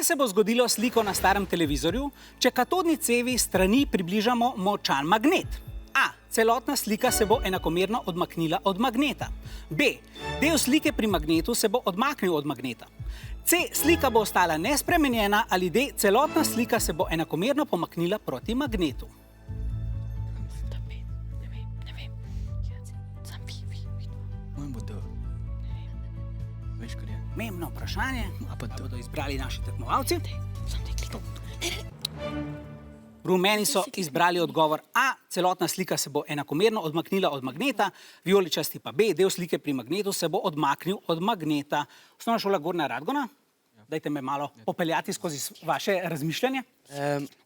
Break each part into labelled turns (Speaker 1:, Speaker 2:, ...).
Speaker 1: Kaj se bo zgodilo s sliko na starem televizorju, če katodni cevi strani približamo močan magnet? A. Celotna slika se bo enakomerno odmaknila od magneta. B. Del slike pri magnetu se bo odmaknil od magneta. C. Slika bo ostala nespremenjena ali D. Celotna slika se bo enakomerno pomaknila proti magnetu. Pomembno vprašanje, pa bodo izbrali naši tekmovalci. Rumeni so izbrali odgovor A. Celotna slika se bo enakomerno odmaknila od magneta, vijoličasti pa B. Del slike pri magnetu se bo odmaknil od magneta. Osnovna šola Gornja Radgona, dajte me malo popeljati skozi vaše razmišljanje.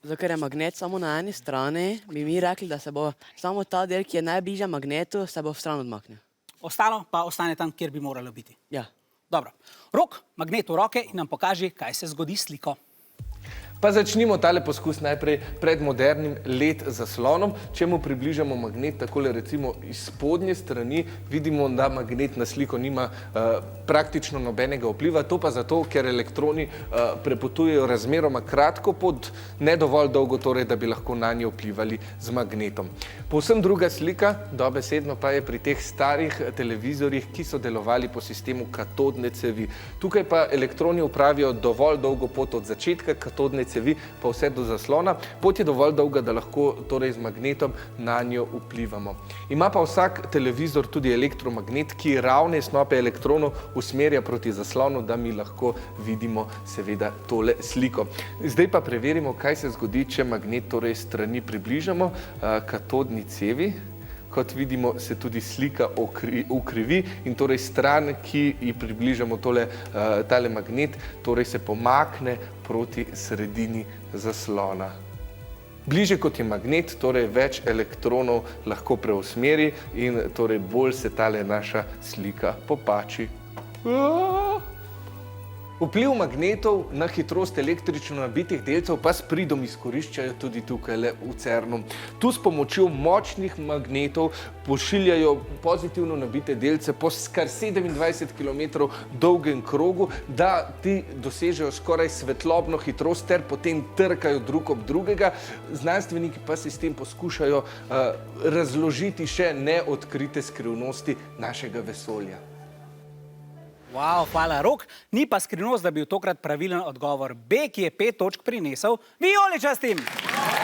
Speaker 2: Zato, ker je magnet samo na eni strani, bi mi rekli, da se bo samo ta del, ki je najbližja magnetu, se bo v stran odmaknil.
Speaker 1: Ostalo pa ostane tam, kjer bi moralo biti.
Speaker 2: Ja.
Speaker 1: Dobro. Rok, magnet v roke in nam pokaži, kaj se zgodi s sliko.
Speaker 3: Pa začnimo tale poskus najprej pred modernim LED zaslonom. Če mu približamo magnet takole recimo iz spodnje strani, vidimo, da magnet na sliko nima praktično nobenega vpliva. To pa zato, ker elektroni prepotujejo razmeroma kratko pot, ne dovolj dolgo torej, da bi lahko na nje vplivali z magnetom. Povsem druga slika, dobesedno pa je pri teh starih televizorjih, ki so delovali po sistemu katodne cevi. Tukaj pa elektroni upravijo dovolj dolgo pot od začetka katodne cevi pa vse do zaslona. Pot je dovolj dolga, da lahko torej z magnetom na njo vplivamo. Ima pa vsak televizor tudi elektromagnet, ki ravne snope elektronov usmerja proti zaslonu, da mi lahko vidimo seveda tole sliko. Zdaj pa preverimo, kaj se zgodi, če magnet torej strani približamo katodni cevi. Kot vidimo, se tudi slika ukrivi in torej stran, ki ji približamo tale magnet, torej se pomakne proti sredini zaslona. Bliže kot je magnet, torej več elektronov lahko preusmeri in torej bolj se tale naša slika popači. Vpliv magnetov na hitrost električno nabitih delcev pa s pridom izkoriščajo tudi tukaj v CERN-u. Tu s pomočjo močnih magnetov pošiljajo pozitivno nabite delce po kar 27 km dolgem krogu, da ti dosežejo skoraj svetlobno hitrost ter potem trkajo drug ob drugega. Znanstveniki pa si s tem poskušajo razložiti še neodkrite skrivnosti našega vesolja.
Speaker 1: Wow, hvala, Rok. Ni pa skrivnost, da bi bil tokrat pravilen odgovor B, ki je 5 točk prinesel vijoličastim.